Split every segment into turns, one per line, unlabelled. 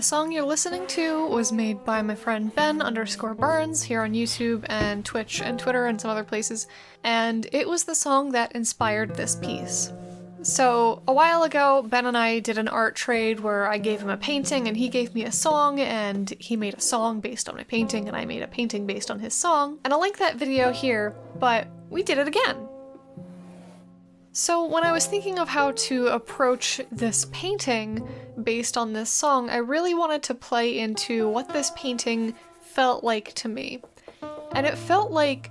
The song you're listening to was made by my friend Ben_Burns here on YouTube and Twitch and Twitter and some other places, and it was the song that inspired this piece. So, a while ago, Ben and I did an art trade where I gave him a painting and he gave me a song, and he made a song based on my painting and I made a painting based on his song, and I'll link that video here, but we did it again. So when I was thinking of how to approach this painting based on this song, I really wanted to play into what this painting felt like to me. And it felt like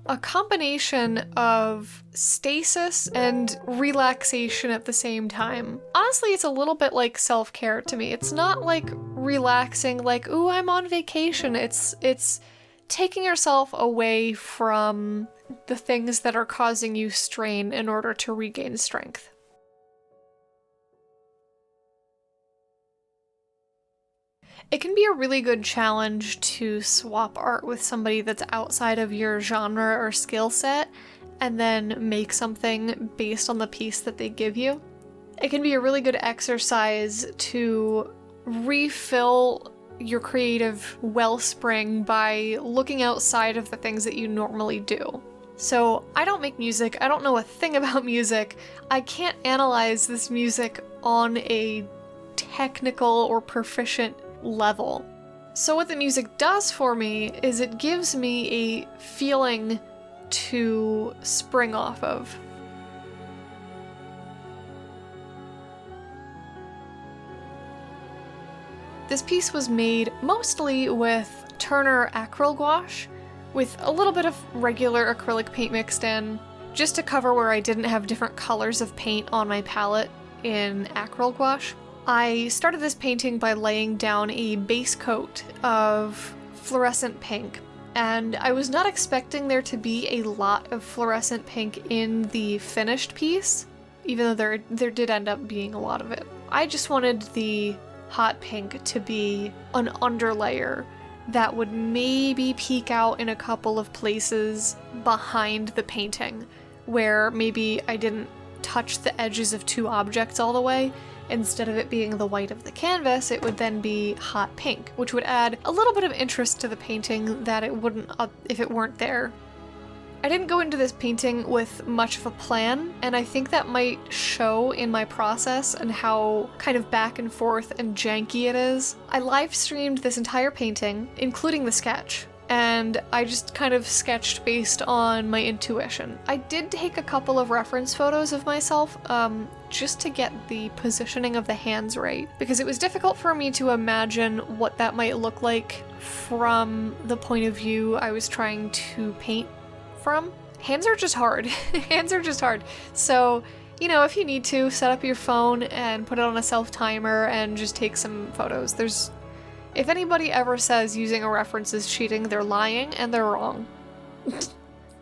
a combination of stasis and relaxation at the same time. Honestly, it's a little bit like self-care to me. It's not like relaxing, like, ooh, I'm on vacation. It's taking yourself away from the things that are causing you strain in order to regain strength. It can be a really good challenge to swap art with somebody that's outside of your genre or skill set and then make something based on the piece that they give you. It can be a really good exercise to refill your creative wellspring by looking outside of the things that you normally do. So I don't make music, I don't know a thing about music, I can't analyze this music on a technical or proficient level. So what the music does for me is it gives me a feeling to spring off of. This piece was made mostly with Turner Acryla Gouache, with a little bit of regular acrylic paint mixed in, just to cover where I didn't have different colors of paint on my palette in Acryla Gouache. I started this painting by laying down a base coat of fluorescent pink, and I was not expecting there to be a lot of fluorescent pink in the finished piece, even though there did end up being a lot of it. I just wanted the hot pink to be an underlayer that would maybe peek out in a couple of places behind the painting, where maybe I didn't touch the edges of two objects all the way. Instead of it being the white of the canvas, it would then be hot pink, which would add a little bit of interest to the painting that it wouldn't if it weren't there. I didn't go into this painting with much of a plan, and I think that might show in my process and how kind of back and forth and janky it is. I live streamed this entire painting, including the sketch, and I just kind of sketched based on my intuition. I did take a couple of reference photos of myself, just to get the positioning of the hands right, because it was difficult for me to imagine what that might look like from the point of view I was trying to paint from. Hands are just hard. Hands are just hard. So, you know, if you need to, set up your phone and put it on a self-timer and just take some photos. If anybody ever says using a reference is cheating, they're lying and they're wrong.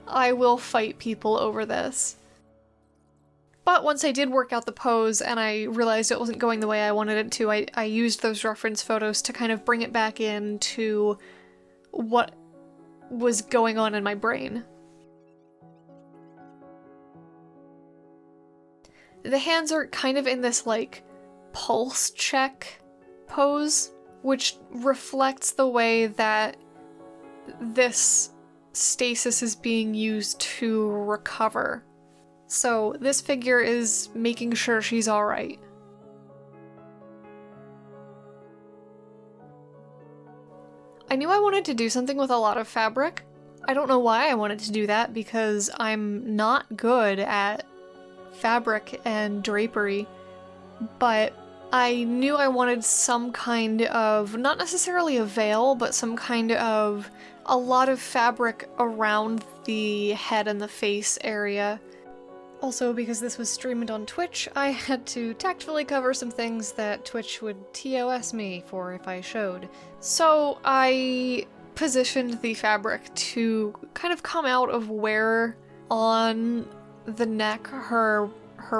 I will fight people over this. But once I did work out the pose and I realized it wasn't going the way I wanted it to, I used those reference photos to kind of bring it back into what was going on in my brain. The hands are kind of in this, like, pulse check pose, which reflects the way that this stasis is being used to recover. So this figure is making sure she's alright. I knew I wanted to do something with a lot of fabric. I don't know why I wanted to do that, because I'm not good at fabric and drapery, but I knew I wanted some kind of, not necessarily a veil, but some kind of a lot of fabric around the head and the face area. Also, because this was streamed on Twitch, I had to tactfully cover some things that Twitch would TOS me for if I showed. So I positioned the fabric to kind of come out of where on the neck her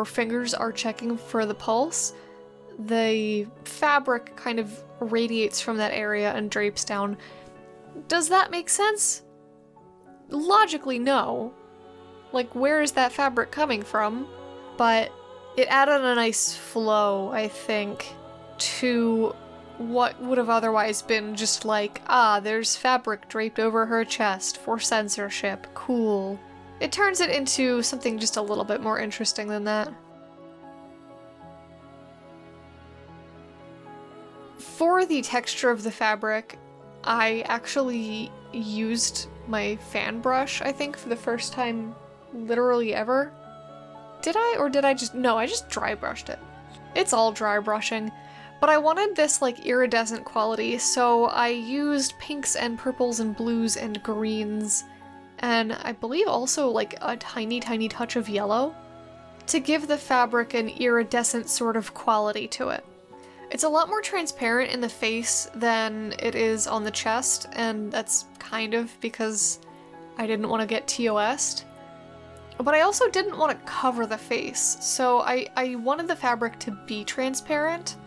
fingers are checking for the pulse. The fabric kind of radiates from that area and drapes down. Does that make sense? Logically, no. Like, where is that fabric coming from? But it added a nice flow, I think, to what would have otherwise been just like, ah, there's fabric draped over her chest for censorship, cool. It turns it into something just a little bit more interesting than that. For the texture of the fabric, I actually used my fan brush, I think, for the first time literally ever. Did I? Or did I just... No, I just dry brushed it. It's all dry brushing. But I wanted this, like, iridescent quality, so I used pinks and purples and blues and greens, and I believe also, like, a tiny, tiny touch of yellow to give the fabric an iridescent sort of quality to it. It's a lot more transparent in the face than it is on the chest, and that's kind of because I didn't want to get TOS'd. But I also didn't want to cover the face, so I wanted the fabric to be transparent.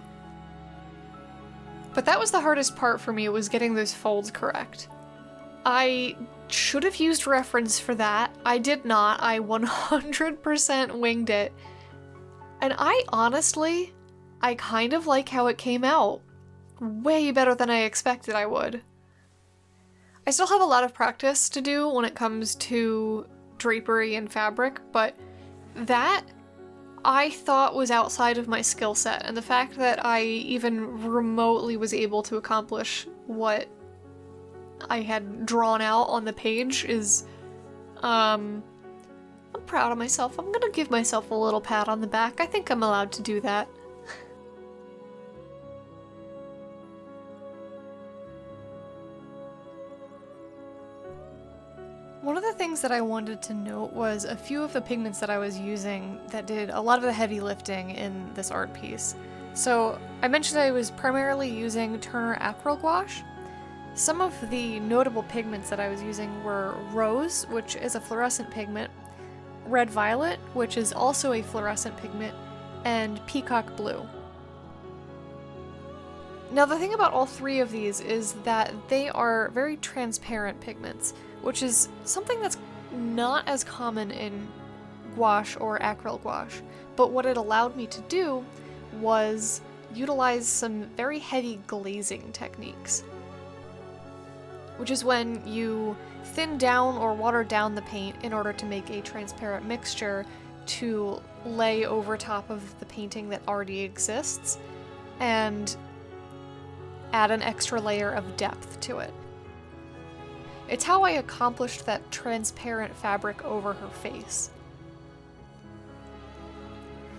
But that was the hardest part for me, was getting those folds correct. I should have used reference for that. I did not. I 100% winged it. And I kind of like how it came out. Way better than I expected I would. I still have a lot of practice to do when it comes to drapery and fabric, but that I thought was outside of my skill set, and the fact that I even remotely was able to accomplish what I had drawn out on the page is, I'm proud of myself. I'm gonna give myself a little pat on the back. I think I'm allowed to do that. One of the things that I wanted to note was a few of the pigments that I was using that did a lot of the heavy lifting in this art piece. So I mentioned I was primarily using Turner Acryla Gouache. Some of the notable pigments that I was using were Rose, which is a fluorescent pigment, Red Violet, which is also a fluorescent pigment, and Peacock Blue. Now the thing about all three of these is that they are very transparent pigments, which is something that's not as common in gouache or acrylic gouache, but what it allowed me to do was utilize some very heavy glazing techniques, which is when you thin down or water down the paint in order to make a transparent mixture to lay over top of the painting that already exists and add an extra layer of depth to it. It's how I accomplished that transparent fabric over her face.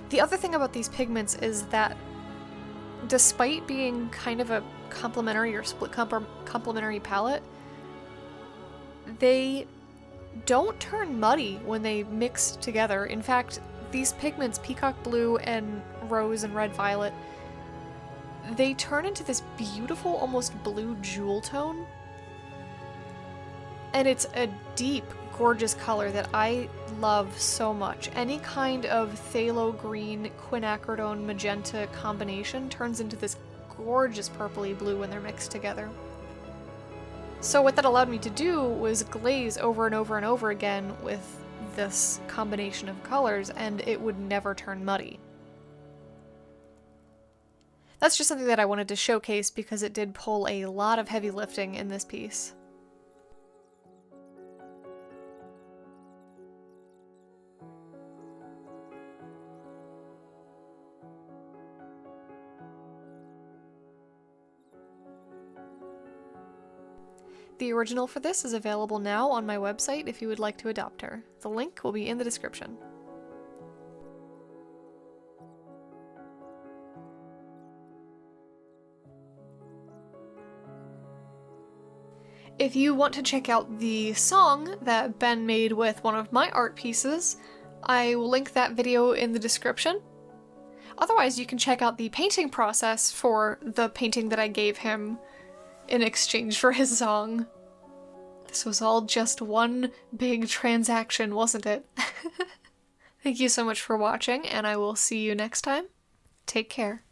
The other thing about these pigments is that despite being kind of a complementary or split complementary palette, they don't turn muddy when they mix together. In fact, these pigments, Peacock Blue and Rose and Red Violet, they turn into this beautiful, almost blue jewel tone. And it's a deep, gorgeous color that I love so much. Any kind of phthalo green, quinacridone, magenta combination turns into this gorgeous purpley blue when they're mixed together. So what that allowed me to do was glaze over and over and over again with this combination of colors, and it would never turn muddy. That's just something that I wanted to showcase because it did pull a lot of heavy lifting in this piece. The original for this is available now on my website if you would like to adopt her. The link will be in the description. If you want to check out the song that Ben made with one of my art pieces, I will link that video in the description. Otherwise, you can check out the painting process for the painting that I gave him in exchange for his song. This was all just one big transaction, wasn't it? Thank you so much for watching, and I will see you next time. Take care.